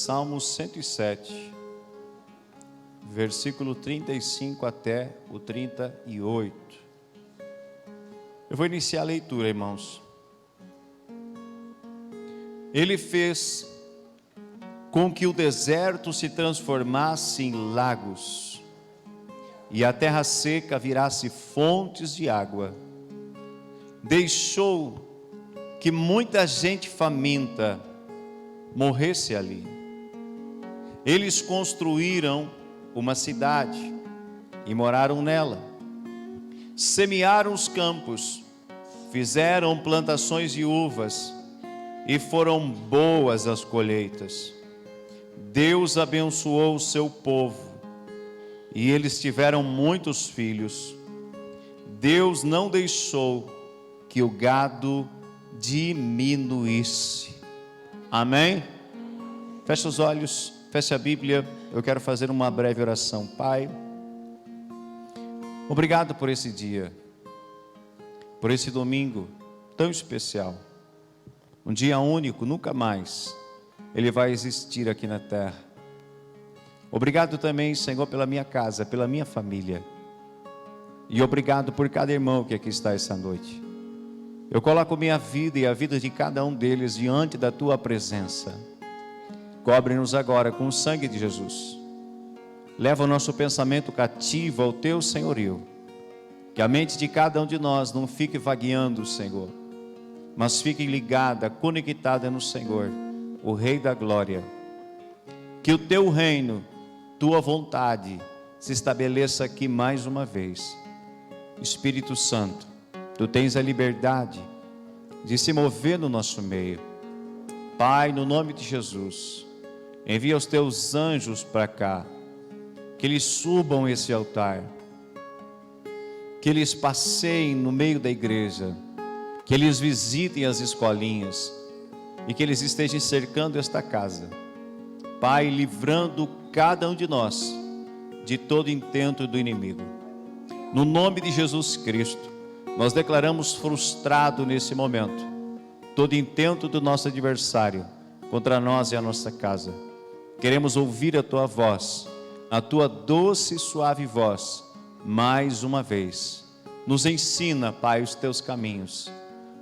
Salmo 107, versículo 35 até o 38. Eu vou iniciar a leitura, irmãos. Ele fez com que o deserto se transformasse em lagos, e a terra seca virasse fontes de água. Deixou que muita gente faminta morresse ali. Eles construíram uma cidade e moraram nela. Semearam os campos, fizeram plantações de uvas, e foram boas as colheitas. Deus abençoou o seu povo, e eles tiveram muitos filhos. Deus não deixou que o gado diminuísse. Amém? Feche os olhos, feche a Bíblia. Eu quero fazer uma breve oração. Pai, obrigado por esse dia, por esse domingo tão especial. Um dia único, nunca mais ele vai existir aqui na terra. Obrigado também, Senhor, pela minha casa, pela minha família. E obrigado por cada irmão que aqui está essa noite. Eu coloco minha vida e a vida de cada um deles diante da tua presença. Cobre-nos agora com o sangue de Jesus. Leva o nosso pensamento cativo ao teu senhorio. Que a mente de cada um de nós não fique vagueando, Senhor, mas fique ligada, conectada no Senhor, o Rei da Glória. Que o teu reino, tua vontade, se estabeleça aqui mais uma vez. Espírito Santo, tu tens a liberdade de se mover no nosso meio. Pai, no nome de Jesus, envia os teus anjos para cá, que eles subam esse altar, que eles passeiem no meio da igreja, que eles visitem as escolinhas e que eles estejam cercando esta casa. Pai, livrando cada um de nós de todo intento do inimigo. No nome de Jesus Cristo, nós declaramos frustrado nesse momento todo intento do nosso adversário contra nós e a nossa casa. Queremos ouvir a tua voz, a tua doce e suave voz, mais uma vez. Nos ensina, Pai, os teus caminhos.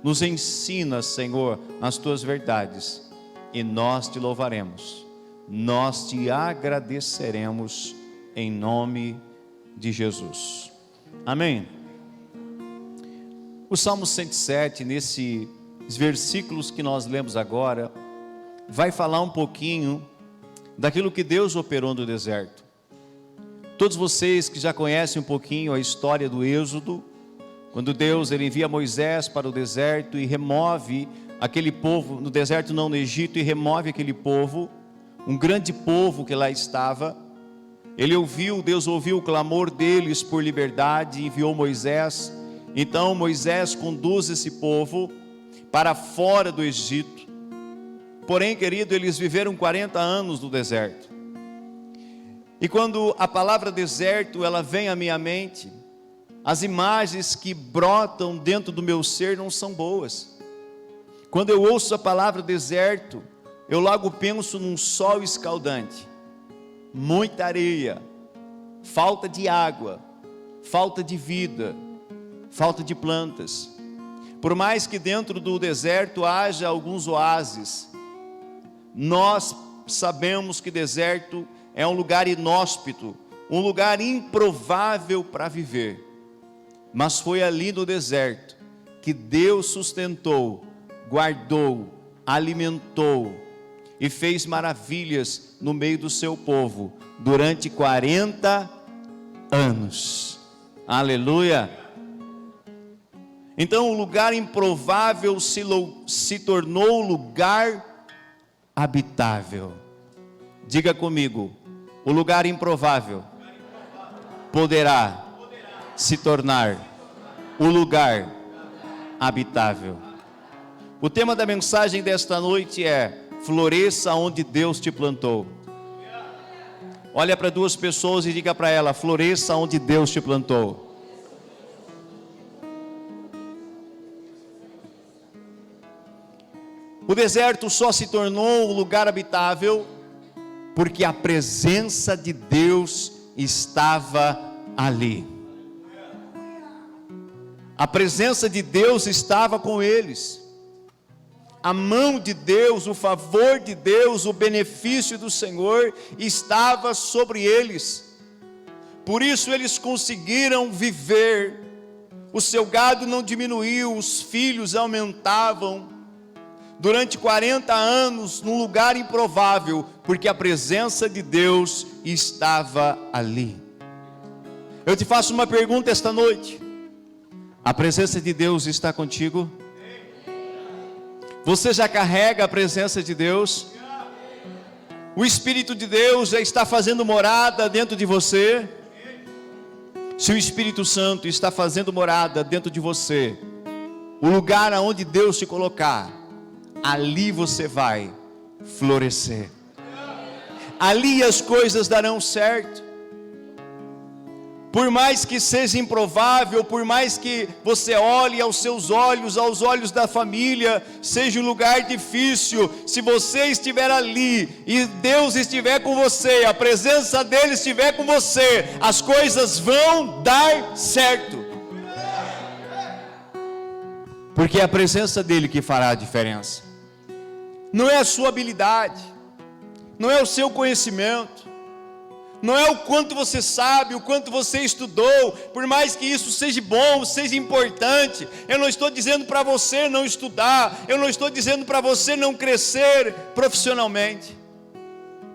Nos ensina, Senhor, as tuas verdades. E nós te louvaremos. Nós te agradeceremos em nome de Jesus. Amém. O Salmo 107, nesses versículos que nós lemos agora, vai falar um pouquinho daquilo que Deus operou no deserto. Todos vocês que já conhecem um pouquinho a história do Êxodo, quando Deus ele envia Moisés para o deserto e remove aquele povo, no deserto não, no Egito, e remove aquele povo, um grande povo que lá estava. Deus ouviu o clamor deles por liberdade e enviou Moisés. Então Moisés conduz esse povo para fora do Egito. Porém, querido, eles viveram 40 anos no deserto. E quando a palavra deserto, ela vem à minha mente, as imagens que brotam dentro do meu ser não são boas. Quando eu ouço a palavra deserto, eu logo penso num sol escaldante, muita areia, falta de água, falta de vida, falta de plantas. Por mais que dentro do deserto haja alguns oásis, nós sabemos que deserto é um lugar inóspito, um lugar improvável para viver. Mas foi ali no deserto que Deus sustentou, guardou, alimentou e fez maravilhas no meio do seu povo durante 40 anos. Aleluia! Então o lugar improvável se tornou lugar habitável. Diga comigo, o lugar improvável poderá se tornar o lugar habitável. O tema da mensagem desta noite é: floresça onde Deus te plantou. Olha para duas pessoas e diga para ela: floresça onde Deus te plantou. O deserto só se tornou um lugar habitável porque a presença de Deus estava ali. A presença de Deus estava com eles. A mão de Deus, o favor de Deus, o benefício do Senhor estava sobre eles. Por isso eles conseguiram viver. O seu gado não diminuiu, os filhos aumentavam. Durante 40 anos, num lugar improvável, porque a presença de Deus estava ali. Eu te faço uma pergunta esta noite. A presença de Deus está contigo? Você já carrega a presença de Deus? O Espírito de Deus já está fazendo morada dentro de você? Se o Espírito Santo está fazendo morada dentro de você, o lugar aonde Deus te colocar, ali você vai florescer. Ali as coisas darão certo. Por mais que seja improvável, por mais que você olhe aos seus olhos, aos olhos da família, seja um lugar difícil, se você estiver ali e Deus estiver com você, a presença dele estiver com você, as coisas vão dar certo. Porque é a presença dele que fará a diferença. Não é a sua habilidade, não é o seu conhecimento, não é o quanto você sabe, o quanto você estudou, por mais que isso seja bom, seja importante. Eu não estou dizendo para você não estudar, eu não estou dizendo para você não crescer profissionalmente,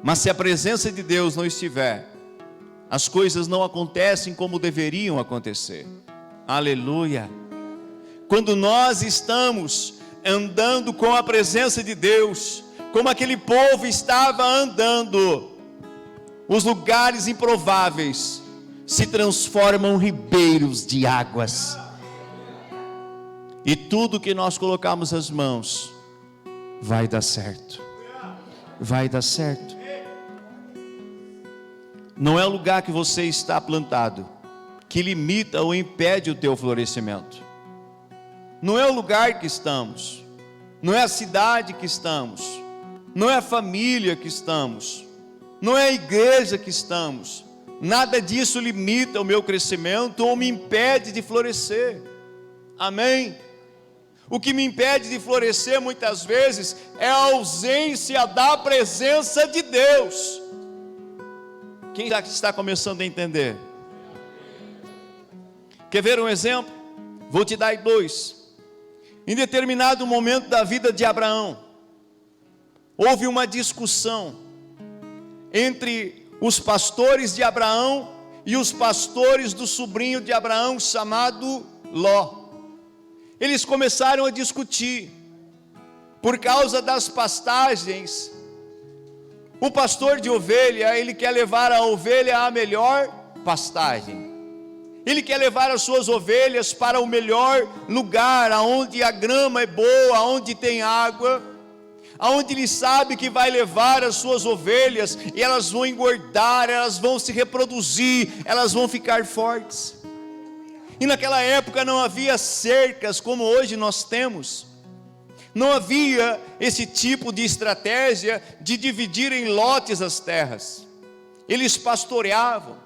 mas se a presença de Deus não estiver, as coisas não acontecem como deveriam acontecer. Aleluia! Quando nós estamos andando com a presença de Deus, como aquele povo estava andando, os lugares improváveis se transformam em ribeiros de águas. E tudo que nós colocamos as mãos vai dar certo. Vai dar certo. Não é o lugar que você está plantado que limita ou impede o teu florescimento. Não é o lugar que estamos, não é a cidade que estamos, não é a família que estamos, não é a igreja que estamos. Nada disso limita o meu crescimento ou me impede de florescer. Amém? O que me impede de florescer muitas vezes é a ausência da presença de Deus. Quem já está começando a entender? Quer ver um exemplo? Vou te dar dois. Em determinado momento da vida de Abraão, houve uma discussão entre os pastores de Abraão e os pastores do sobrinho de Abraão, chamado Ló. Eles começaram a discutir por causa das pastagens. O pastor de ovelha, ele quer levar a ovelha à melhor pastagem. Ele quer levar as suas ovelhas para o melhor lugar, aonde a grama é boa, aonde tem água, aonde ele sabe que vai levar as suas ovelhas e elas vão engordar, elas vão se reproduzir, elas vão ficar fortes. E naquela época não havia cercas como hoje nós temos. Não havia esse tipo de estratégia de dividir em lotes as terras. Eles pastoreavam.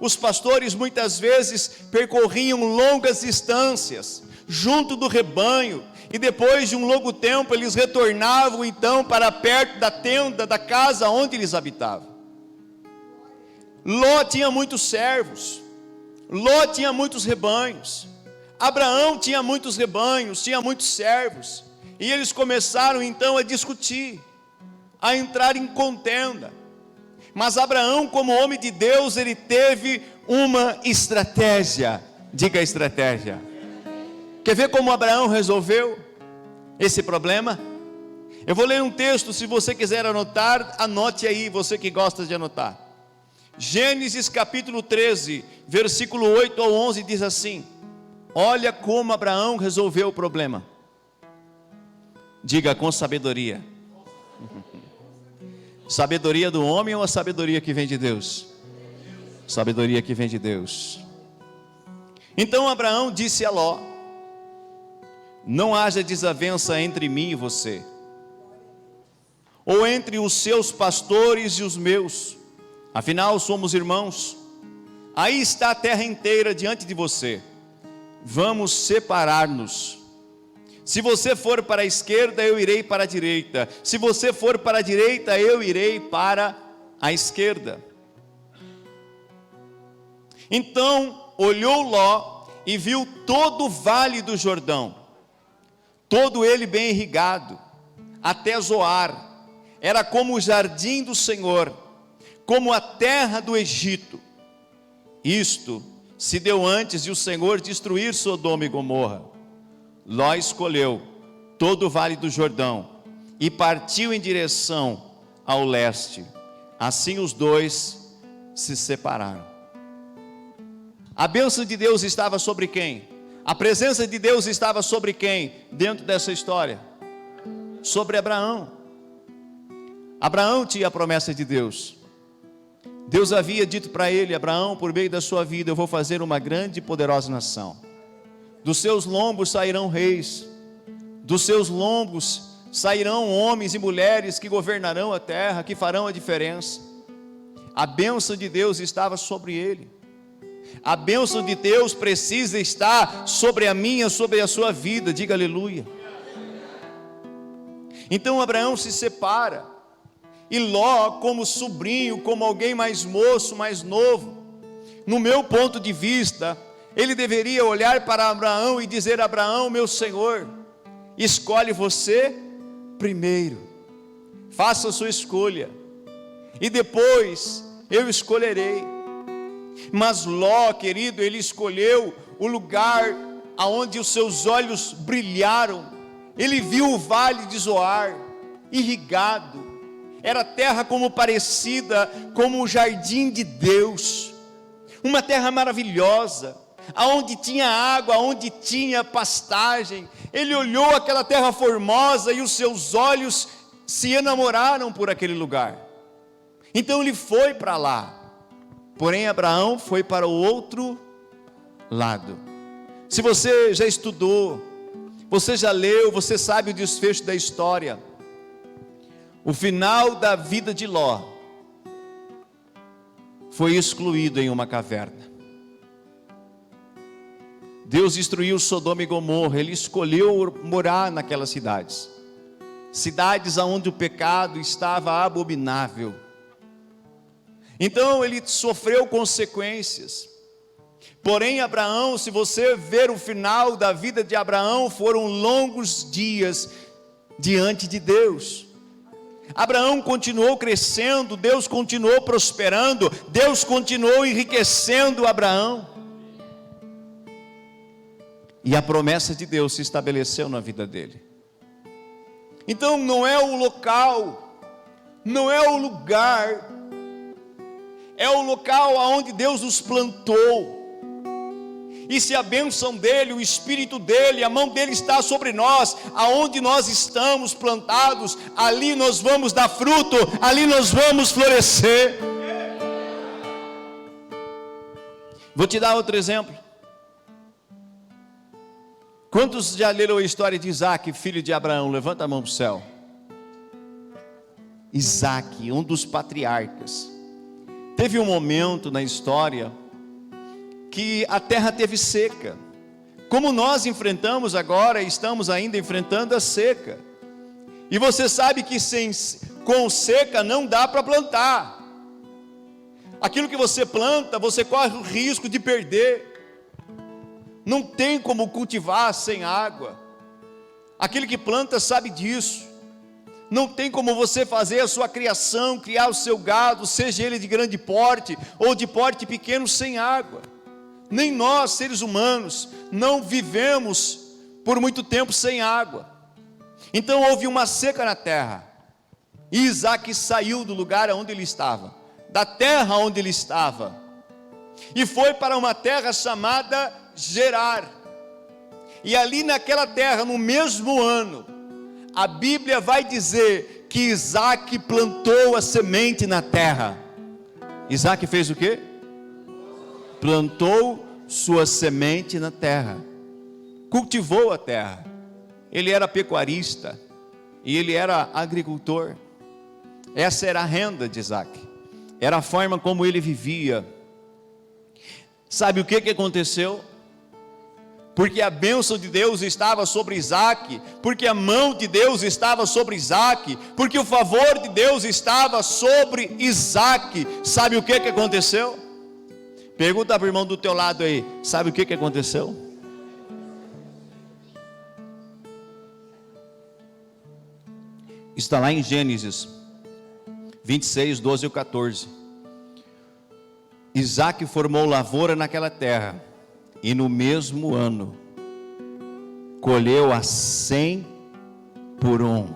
Os pastores muitas vezes percorriam longas distâncias junto do rebanho, e depois de um longo tempo eles retornavam então para perto da tenda, da casa onde eles habitavam. Ló tinha muitos servos, Ló tinha muitos rebanhos, Abraão tinha muitos rebanhos, tinha muitos servos, e eles começaram então a discutir, a entrar em contenda. Mas Abraão, como homem de Deus, ele teve uma estratégia. Diga estratégia. Quer ver como Abraão resolveu esse problema? Eu vou ler um texto, se você quiser anotar, anote aí, você que gosta de anotar. Gênesis capítulo 13, versículo 8 ao 11 diz assim: olha como Abraão resolveu o problema. Diga, com sabedoria. Sabedoria do homem ou a sabedoria que vem de Deus? Sabedoria que vem de Deus. Então Abraão disse a Ló: não haja desavença entre mim e você. ou entre os seus pastores e os meus? Afinal, somos irmãos. Aí está a terra inteira diante de você. Vamos separar-nos. Se você for para a esquerda, eu irei para a direita. Se você for para a direita, eu irei para a esquerda. Então olhou Ló e viu todo o vale do Jordão, todo ele bem irrigado, até Zoar. Era como o jardim do Senhor, como a terra do Egito. Isto se deu antes de o Senhor destruir Sodoma e Gomorra. Ló escolheu todo o vale do Jordão e partiu em direção ao leste. Assim os dois se separaram. A bênção de Deus estava sobre quem? A presença de Deus estava sobre quem dentro dessa história? Sobre Abraão. Abraão tinha a promessa de Deus. Deus havia dito para ele: Abraão, por meio da sua vida eu vou fazer uma grande e poderosa nação. Dos seus lombos sairão reis, dos seus lombos sairão homens e mulheres que governarão a terra, que farão a diferença. A bênção de Deus estava sobre ele. A bênção de Deus precisa estar sobre a minha, sobre a sua vida. Diga aleluia. Então Abraão se separa, e Ló, como sobrinho, como alguém mais moço, mais novo, no meu ponto de vista, ele deveria olhar para Abraão e dizer: Abraão, meu senhor, escolhe você primeiro, faça a sua escolha, e depois eu escolherei. Mas Ló, querido, ele escolheu o lugar aonde os seus olhos brilharam. Ele viu o vale de Zoar, irrigado, era terra como parecida como o jardim de Deus, uma terra maravilhosa, aonde tinha água, aonde tinha pastagem. Ele olhou aquela terra formosa e os seus olhos se enamoraram por aquele lugar. Então ele foi para lá. Porém Abraão foi para o outro lado. Se você já estudou, você já leu, você sabe o desfecho da história. O final da vida de Ló foi excluído em uma caverna. Deus destruiu Sodoma e Gomorra. Ele escolheu morar naquelas cidades, cidades onde o pecado estava abominável. Então ele sofreu consequências. Porém Abraão, se você ver o final da vida de Abraão, foram longos dias diante de Deus. Abraão continuou crescendo, Deus continuou prosperando, Deus continuou enriquecendo Abraão. E a promessa de Deus se estabeleceu na vida dele. Então não é o local, não é o lugar, é o local aonde Deus nos plantou. E se a bênção dele, o Espírito dele, a mão dele está sobre nós, aonde nós estamos plantados, ali nós vamos dar fruto, ali nós vamos florescer. Vou te dar outro exemplo. Quantos já leram a história de Isaac, filho de Abraão? Levanta a mão para o céu. Isaac, um dos patriarcas. Teve um momento na história que a terra teve seca, como nós enfrentamos agora, estamos ainda enfrentando a seca. E você sabe que com seca não dá para plantar. Aquilo que você planta, você corre o risco de perder. Não tem como cultivar sem água. Aquele que planta sabe disso. Não tem como você fazer a sua criação, criar o seu gado, seja ele de grande porte ou de porte pequeno, sem água. Nem nós, seres humanos, não vivemos por muito tempo sem água. Então houve uma seca na terra, e Isaac saiu do lugar onde ele estava, da terra onde ele estava, e foi para uma terra chamada Gerar. E ali naquela terra, no mesmo ano, a Bíblia vai dizer que Isaac plantou a semente na terra. Isaac fez o quê? Plantou sua semente na terra, cultivou a terra. Ele era pecuarista e ele era agricultor. Essa era a renda de Isaac, era a forma como ele vivia. Sabe o que aconteceu? Porque a bênção de Deus estava sobre Isaac, porque a mão de Deus estava sobre Isaac, porque o favor de Deus estava sobre Isaac. Sabe o que aconteceu? Pergunta para o irmão do teu lado aí, sabe o que aconteceu? Está lá em Gênesis 26, 12 e 14. Isaac formou lavoura naquela terra, e no mesmo ano colheu a 100 por 1.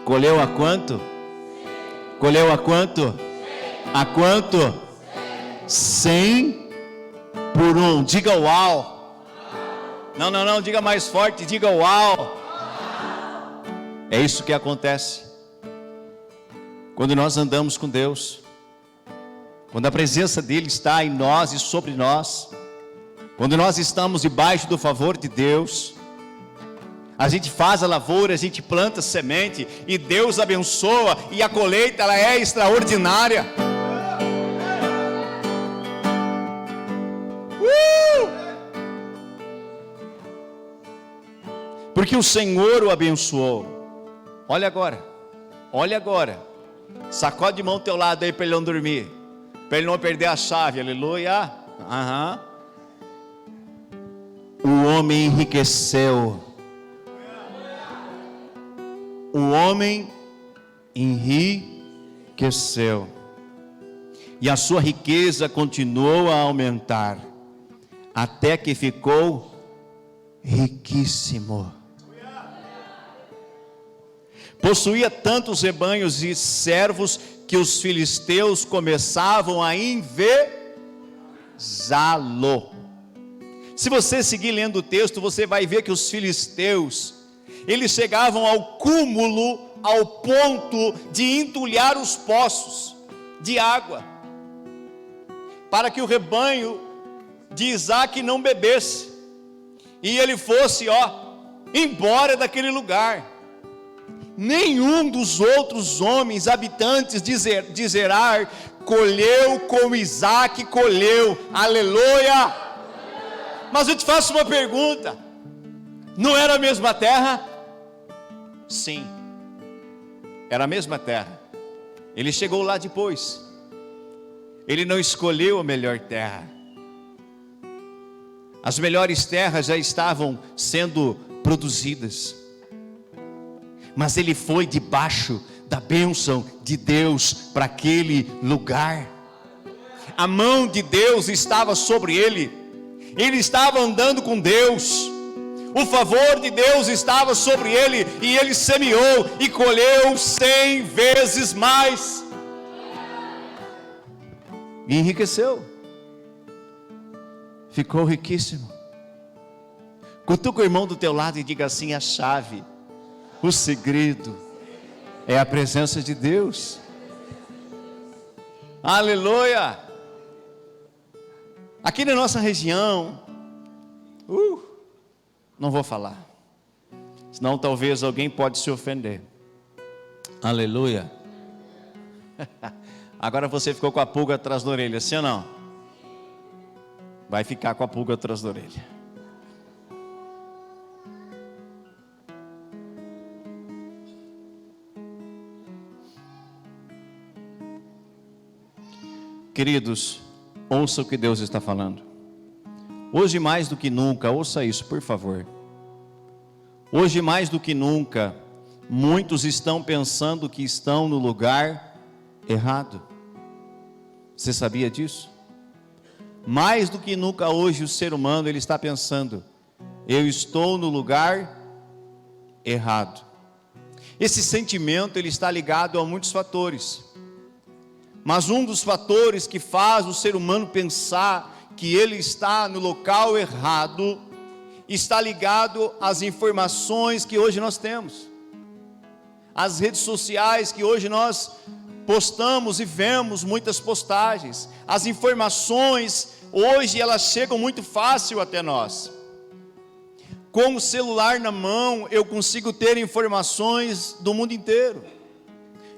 Colheu a quanto? Colheu a quanto? A quanto? 100 por 1. Diga uau. Não, diga mais forte, diga uau. É isso que acontece quando nós andamos com Deus, quando a presença dele está em nós e sobre nós, quando nós estamos debaixo do favor de Deus. A gente faz a lavoura, a gente planta semente e Deus abençoa, e a colheita ela é extraordinária. Porque o Senhor o abençoou. Olha agora, sacode de mão ao teu lado aí para ele não dormir, para ele não perder a chave, aleluia. O homem enriqueceu. O homem enriqueceu, e a sua riqueza continuou a aumentar, até que ficou riquíssimo. Possuía tantos rebanhos e servos que os filisteus começavam a invejá-lo. Se você seguir lendo o texto, você vai ver que os filisteus, eles chegavam ao cúmulo, ao ponto de entulhar os poços de água, para que o rebanho de Isaac não bebesse, e ele fosse embora daquele lugar. Nenhum dos outros homens habitantes de Gerar colheu como Isaac colheu, aleluia. Mas eu te faço uma pergunta: não era a mesma terra? Sim, era a mesma terra. Ele chegou lá depois, ele não escolheu a melhor terra. As melhores terras já estavam sendo produzidas, mas ele foi debaixo da bênção de Deus para aquele lugar. A mão de Deus estava sobre ele, ele estava andando com Deus, o favor de Deus estava sobre ele, e ele semeou e colheu 100 vezes mais, e enriqueceu, ficou riquíssimo. Cutuca o irmão do teu lado e diga assim: a chave, o segredo é a presença de Deus. Aleluia. Aqui na nossa região, não vou falar, senão talvez alguém pode se ofender. Aleluia. Agora você ficou com a pulga atrás da orelha, sim ou não? Vai ficar com a pulga atrás da orelha. Queridos, ouça o que Deus está falando. Hoje mais do que nunca, ouça isso, por favor. Hoje mais do que nunca, muitos estão pensando que estão no lugar errado. Você sabia disso? Mais do que nunca hoje o ser humano, ele está pensando: eu estou no lugar errado. Esse sentimento, ele está ligado a muitos fatores. Mas um dos fatores que faz o ser humano pensar que ele está no local errado, está ligado às informações que hoje nós temos, às redes sociais que hoje nós postamos e vemos muitas postagens. As informações hoje elas chegam muito fácil até nós. Com o celular na mão, eu consigo ter informações do mundo inteiro.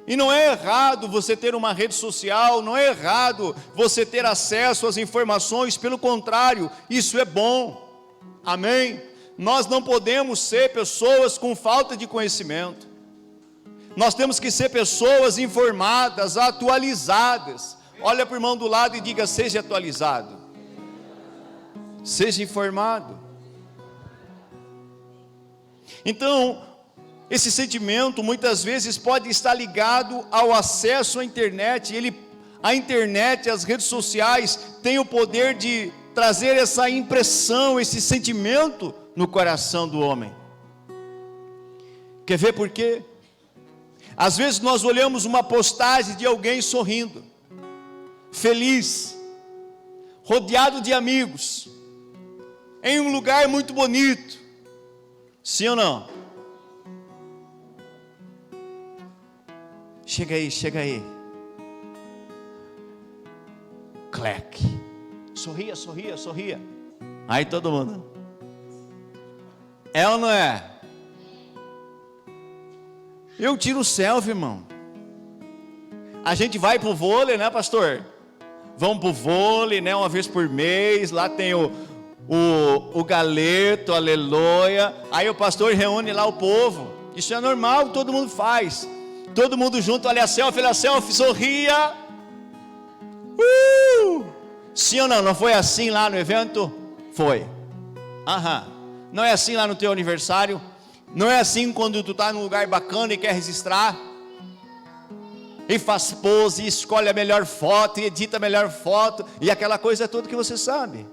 E não é errado você ter uma rede social, não é errado você ter acesso às informações, pelo contrário, isso é bom. Amém? Nós não podemos ser pessoas com falta de conhecimento. Nós temos que ser pessoas informadas, atualizadas. Olha para o irmão do lado e diga: seja atualizado, seja informado. Então, esse sentimento muitas vezes pode estar ligado ao acesso à internet. A internet, as redes sociais têm o poder de trazer essa impressão, esse sentimento no coração do homem. Quer ver por quê? Às vezes nós olhamos uma postagem de alguém sorrindo, feliz, rodeado de amigos, em um lugar muito bonito. Sim ou não? Chega aí, chega aí. Cleque. Sorria, sorria, sorria. Aí todo mundo. É ou não é? Eu tiro selfie, irmão. A gente vai pro vôlei, né, pastor? Vamos pro vôlei, né, uma vez por mês. Lá tem o galeto, aleluia. Aí o pastor reúne lá o povo. Isso é normal, todo mundo faz. Todo mundo junto, olha a selfie, sorria. Sim ou não? Não foi assim lá no evento? Foi. Não é assim lá no teu aniversário? Não é assim quando tu está num lugar bacana e quer registrar? E faz pose, e escolhe a melhor foto, e edita a melhor foto, e aquela coisa toda que você sabe.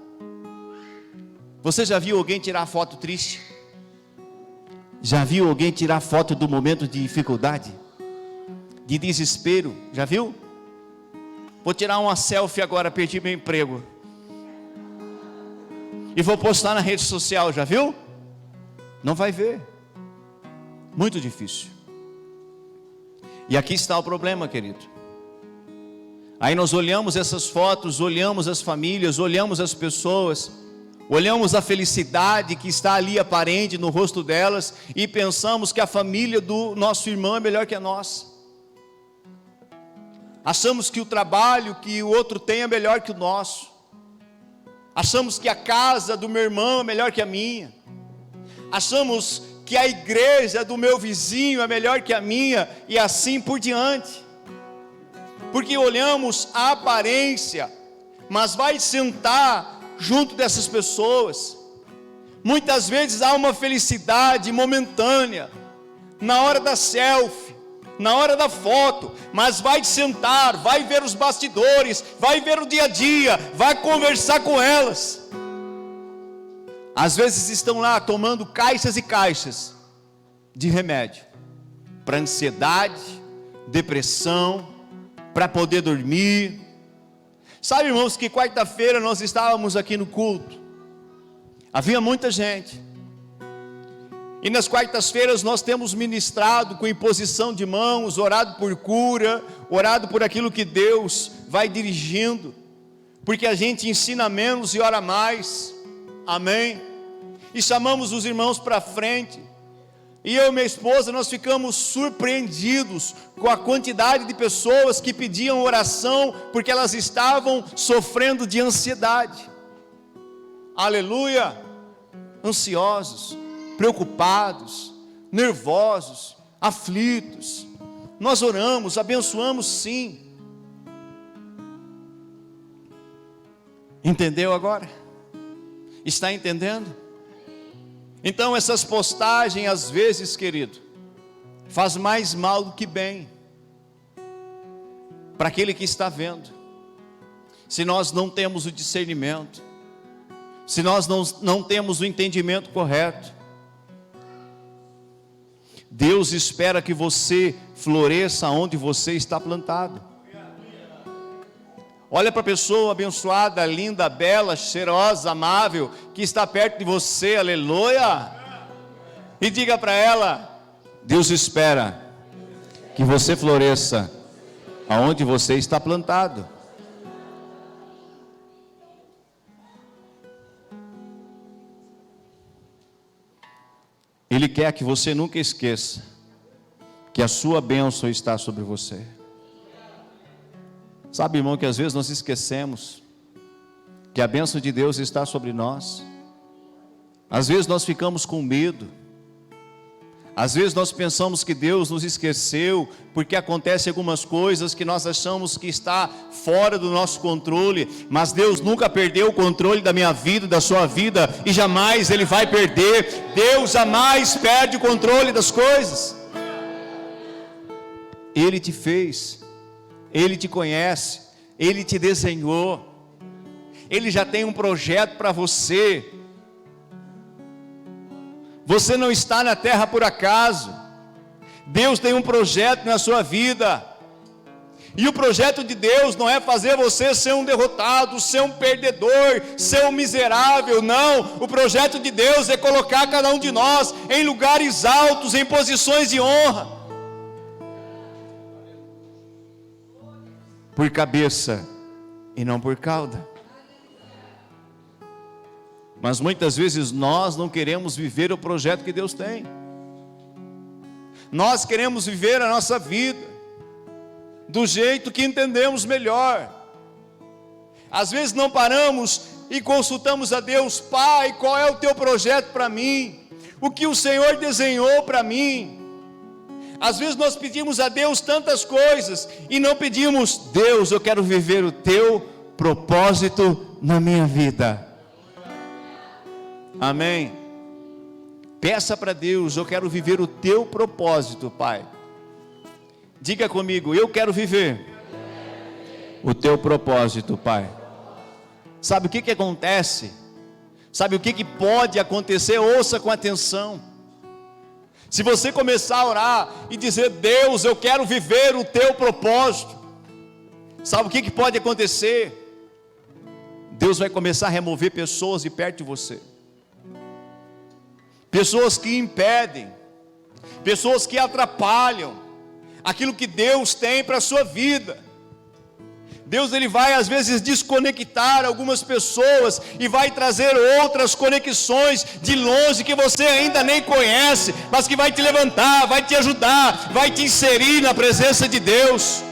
Você já viu alguém tirar foto triste? Já viu alguém tirar foto do momento de dificuldade? De desespero, já viu? Vou tirar uma selfie agora, perdi meu emprego. E vou postar na rede social, já viu? Não vai ver. Muito difícil. E aqui está o problema, querido. Aí nós olhamos essas fotos, olhamos as famílias, olhamos as pessoas, olhamos a felicidade que está ali aparente no rosto delas, e pensamos que a família do nosso irmão é melhor que a nossa. Achamos que o trabalho que o outro tem é melhor que o nosso. Achamos que a casa do meu irmão é melhor que a minha. Achamos que a igreja do meu vizinho é melhor que a minha, e assim por diante. Porque olhamos a aparência, mas vai sentar junto dessas pessoas. Muitas vezes há uma felicidade momentânea, na hora da selfie, na hora da foto, mas vai sentar, vai ver os bastidores, vai ver o dia a dia, vai conversar com elas. Às vezes estão lá tomando caixas e caixas de remédio para ansiedade, depressão, para poder dormir. Sabe, irmãos, que quarta-feira nós estávamos aqui no culto, havia muita gente. E nas quartas-feiras nós temos ministrado com imposição de mãos, orado por cura, orado por aquilo que Deus vai dirigindo, porque a gente ensina menos e ora mais, amém? E chamamos os irmãos para frente, e eu e minha esposa, nós ficamos surpreendidos com a quantidade de pessoas que pediam oração, porque elas estavam sofrendo de ansiedade, aleluia, ansiosos, preocupados, nervosos, aflitos. Nós oramos, abençoamos sim. Entendeu agora? Está entendendo? Então essas postagens às vezes, querido, faz mais mal do que bem para aquele que está vendo. Se nós não temos o discernimento, se nós não temos o entendimento correto, Deus espera que você floresça onde você está plantado. Olha para a pessoa abençoada, linda, bela, cheirosa, amável, que está perto de você, aleluia, e diga para ela: Deus espera que você floresça aonde você está plantado. Ele quer que você nunca esqueça que a sua bênção está sobre você. Sabe, irmão, que às vezes nós esquecemos que a bênção de Deus está sobre nós. Às vezes nós ficamos com medo. Às vezes nós pensamos que Deus nos esqueceu, porque acontecem algumas coisas que nós achamos que está fora do nosso controle, mas Deus nunca perdeu o controle da minha vida, da sua vida, e jamais Ele vai perder. Deus jamais perde o controle das coisas. Ele te fez, Ele te conhece, Ele te desenhou, Ele já tem um projeto para você. Você não está na terra por acaso. Deus tem um projeto na sua vida. E o projeto de Deus não é fazer você ser um derrotado, ser um perdedor, ser um miserável. Não, o projeto de Deus é colocar cada um de nós em lugares altos, em posições de honra. Por cabeça e não por cauda. Mas muitas vezes nós não queremos viver o projeto que Deus tem. Nós queremos viver a nossa vida do jeito que entendemos melhor. Às vezes não paramos e consultamos a Deus: Pai, qual é o teu projeto para mim? O que o Senhor desenhou para mim? Às vezes nós pedimos a Deus tantas coisas e não pedimos: Deus, eu quero viver o teu propósito na minha vida. Amém? Peça para Deus: eu quero viver o teu propósito, Pai. Diga comigo: eu quero viver o teu propósito, Pai. Sabe o que acontece? Sabe o que pode acontecer? Ouça com atenção. Se você começar a orar e dizer: Deus, eu quero viver o teu propósito, sabe o que pode acontecer? Deus vai começar a remover pessoas de perto de você. Pessoas que impedem, pessoas que atrapalham aquilo que Deus tem para a sua vida. Deus, Ele vai às vezes desconectar algumas pessoas e vai trazer outras conexões de longe que você ainda nem conhece, mas que vai te levantar, vai te ajudar, vai te inserir na presença de Deus.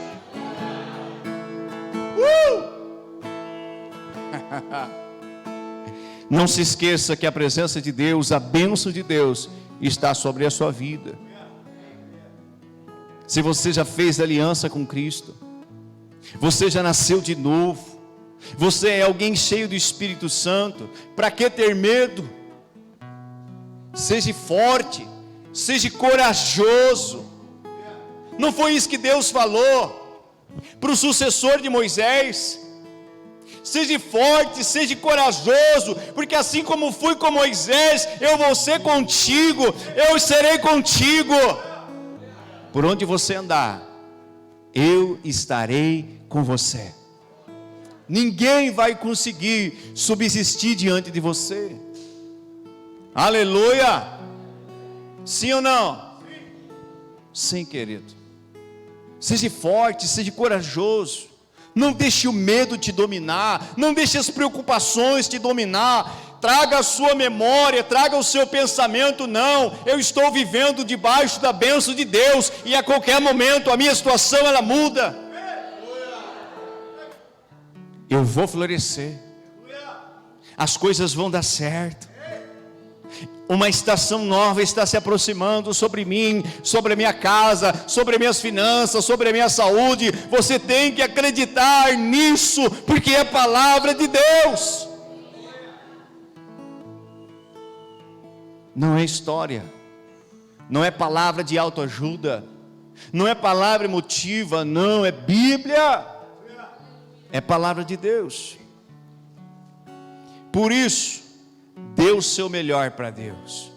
Não se esqueça que a presença de Deus, a bênção de Deus está sobre a sua vida. Se você já fez aliança com Cristo, você já nasceu de novo, você é alguém cheio do Espírito Santo, para que ter medo? Seja forte, seja corajoso. Não foi isso que Deus falou para o sucessor de Moisés? Seja forte, seja corajoso, porque assim como fui com Moisés, eu vou ser contigo, eu serei contigo. Por onde você andar, eu estarei com você. Ninguém vai conseguir subsistir diante de você. Aleluia! Sim ou não? Sim, querido. Seja forte, seja corajoso. Não deixe o medo te dominar, não deixe as preocupações te dominar. Traga a sua memória, traga o seu pensamento: não, eu estou vivendo debaixo da bênção de Deus, e a qualquer momento a minha situação ela muda. Eu vou florescer, as coisas vão dar certo. Uma estação nova está se aproximando sobre mim, sobre a minha casa, sobre as minhas finanças, sobre a minha saúde. Você tem que acreditar nisso, porque é a palavra de Deus. Não é história, não é palavra de autoajuda, não é palavra emotiva, não, é Bíblia, é palavra de Deus. Por isso, dê o seu melhor para Deus.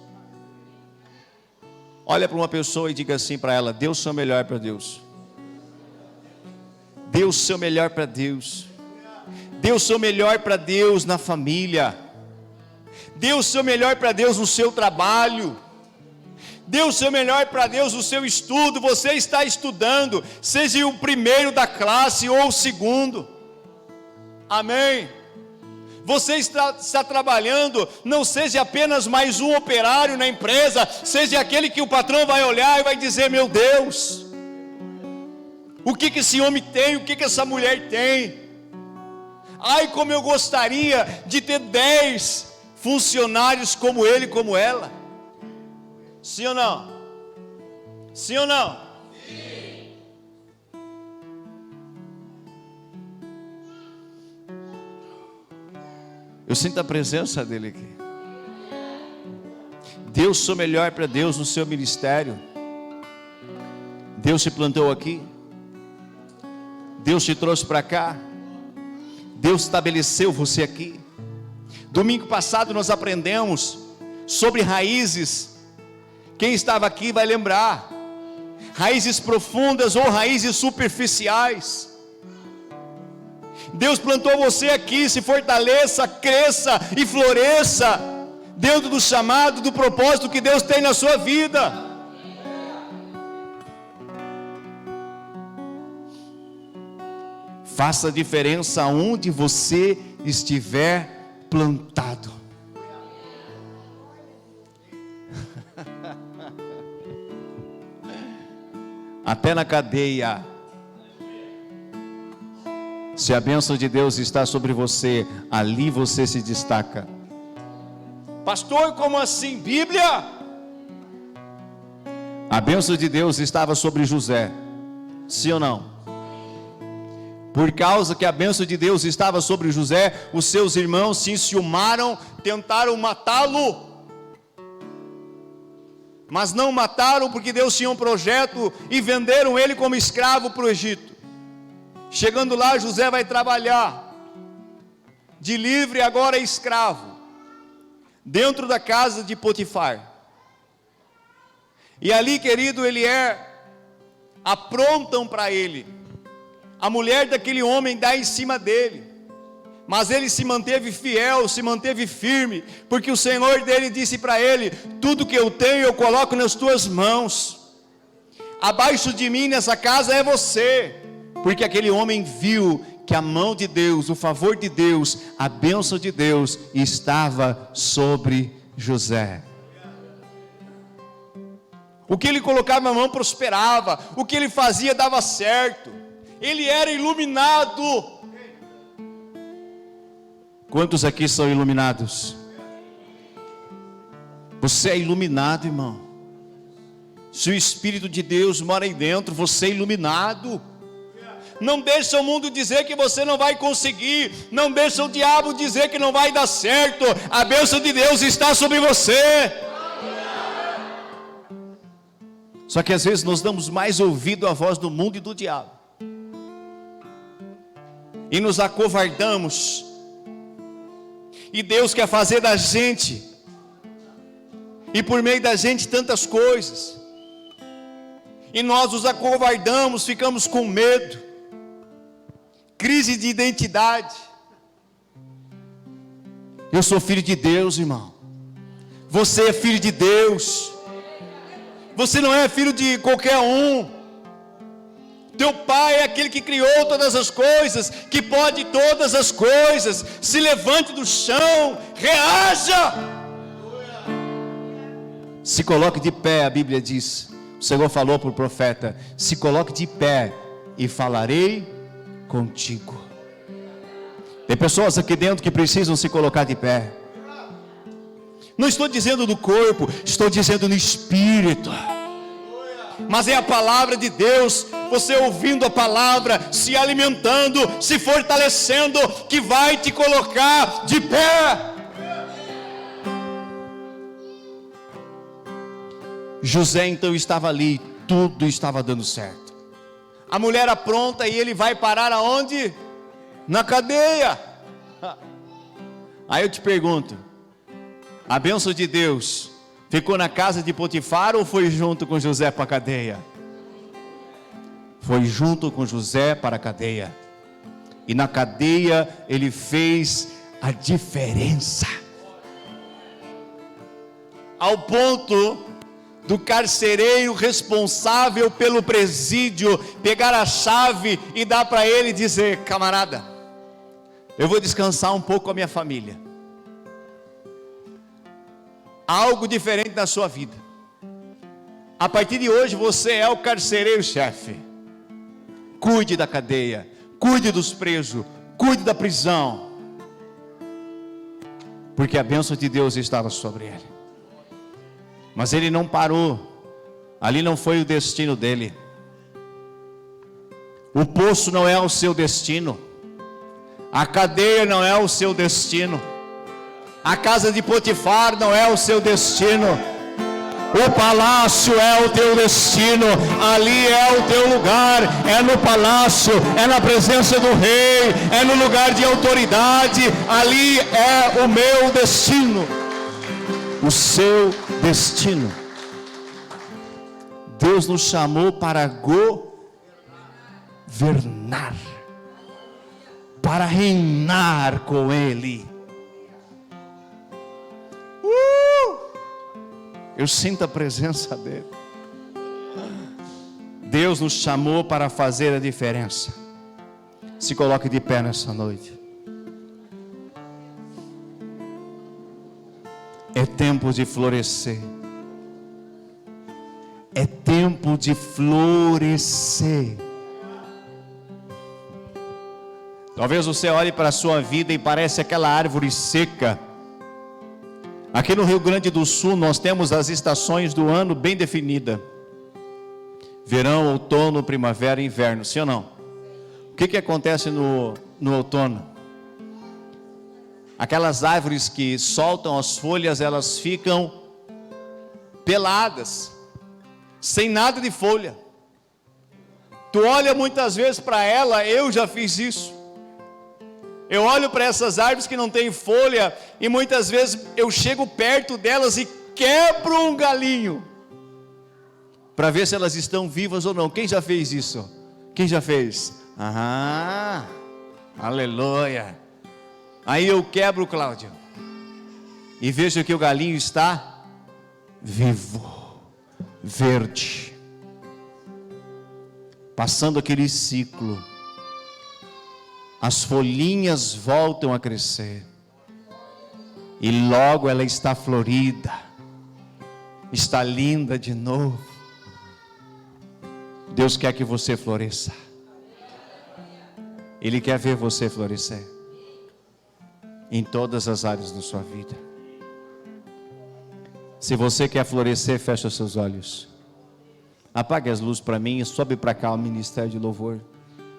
Olha para uma pessoa e diga assim para ela: dê o seu melhor para Deus. Dê o seu melhor para Deus. Dê o seu melhor para Deus na família. Dê o seu melhor para Deus no seu trabalho. Dê o seu melhor para Deus no seu estudo. Você está estudando, seja o primeiro da classe ou o segundo. Amém? Você está trabalhando, não seja apenas mais um operário na empresa, seja aquele que o patrão vai olhar e vai dizer: meu Deus, o que esse homem tem, o que essa mulher tem? Ai, como eu gostaria de ter 10 funcionários como ele, como ela. Sim ou não? Sim ou não? Sim. Eu sinto a presença dele aqui. Deus sou melhor para Deus no seu ministério. Deus te plantou aqui. Deus te trouxe para cá. Deus estabeleceu você aqui. Domingo passado nós aprendemos sobre raízes. Quem estava aqui vai lembrar. Raízes profundas ou raízes superficiais. Deus plantou você aqui, se fortaleça, cresça e floresça dentro do chamado, do propósito que Deus tem na sua vida. Faça a diferença onde você estiver plantado. Até na cadeia. Se a bênção de Deus está sobre você, ali você se destaca. Pastor, como assim? Bíblia? A bênção de Deus estava sobre José. Sim ou não? Por causa que a bênção de Deus estava sobre José, os seus irmãos se enciumaram, tentaram matá-lo. Mas não mataram, porque Deus tinha um projeto, e venderam ele como escravo para o Egito. Chegando lá, José vai trabalhar, de livre agora escravo, dentro da casa de Potifar. E ali, querido, aprontam para ele. A mulher daquele homem dá em cima dele. Mas ele se manteve fiel, se manteve firme, porque o Senhor dele disse para ele: tudo que eu tenho eu coloco nas tuas mãos. Abaixo de mim nessa casa é você. Porque aquele homem viu que a mão de Deus, o favor de Deus, a bênção de Deus estava sobre José. O que ele colocava na mão prosperava, o que ele fazia dava certo. Ele era iluminado. Quantos aqui são iluminados? Você é iluminado, irmão. Se o Espírito de Deus mora aí dentro, você é iluminado. Não deixa o mundo dizer que você não vai conseguir. Não deixa o diabo dizer que não vai dar certo. A bênção de Deus está sobre você. Só que às vezes nós damos mais ouvido à voz do mundo e do diabo, e nos acovardamos. E Deus quer fazer da gente, e por meio da gente, tantas coisas. E nós nos acovardamos, ficamos com medo. Crise de identidade. Eu sou filho de Deus, irmão. Você é filho de Deus. Você não é filho de qualquer um. Teu pai é aquele que criou todas as coisas, que pode todas as coisas. Se levante do chão, reaja. Se coloque de pé, a Bíblia diz. O Senhor falou para o profeta: se coloque de pé e falarei contigo. Tem pessoas aqui dentro que precisam se colocar de pé. Não estou dizendo do corpo, estou dizendo no espírito. Mas é a palavra de Deus, você ouvindo a palavra, se alimentando, se fortalecendo, que vai te colocar de pé. José então estava ali, tudo estava dando certo. A mulher apronta e ele vai parar aonde? Na cadeia. Aí eu te pergunto, a bênção de Deus ficou na casa de Potifar ou foi junto com José para a cadeia? Foi junto com José para a cadeia. E na cadeia ele fez a diferença. Ao ponto do carcereiro responsável pelo presídio pegar a chave e dar para ele e dizer: camarada, eu vou descansar um pouco com a minha família. Algo diferente na sua vida. A partir de hoje você é o carcereiro-chefe. Cuide da cadeia, cuide dos presos, cuide da prisão, porque a bênção de Deus estava sobre ele. Mas ele não parou, ali não foi o destino dele. O poço não é o seu destino, a cadeia não é o seu destino, a casa de Potifar não é o seu destino, o palácio é o teu destino, ali é o teu lugar, é no palácio, é na presença do rei, é no lugar de autoridade, ali é o meu destino, o seu destino. Deus nos chamou para governar, para reinar com Ele. Eu sinto a presença dEle. Deus nos chamou para fazer a diferença. Se coloque de pé nessa noite. É tempo de florescer. É tempo de florescer. Talvez você olhe para a sua vida e parece aquela árvore seca. Aqui no Rio Grande do Sul nós temos as estações do ano bem definidas: verão, outono, primavera e inverno, sim ou não? O que acontece no outono? Aquelas árvores que soltam as folhas, elas ficam peladas, sem nada de folha. Tu olha muitas vezes para ela, eu já fiz isso. Eu olho para essas árvores que não têm folha e muitas vezes eu chego perto delas e quebro um galinho para ver se elas estão vivas ou não. Quem já fez isso? Quem já fez? Ah, aleluia. Aí eu quebro, Cláudio, e vejo que o galinho está vivo, verde, passando aquele ciclo. As folhinhas voltam a crescer, e logo ela está florida, está linda de novo. Deus quer que você floresça, Ele quer ver você florescer, em todas as áreas da sua vida. Se você quer florescer, feche os seus olhos, apague as luzes para mim e sobe para cá o ministério de louvor.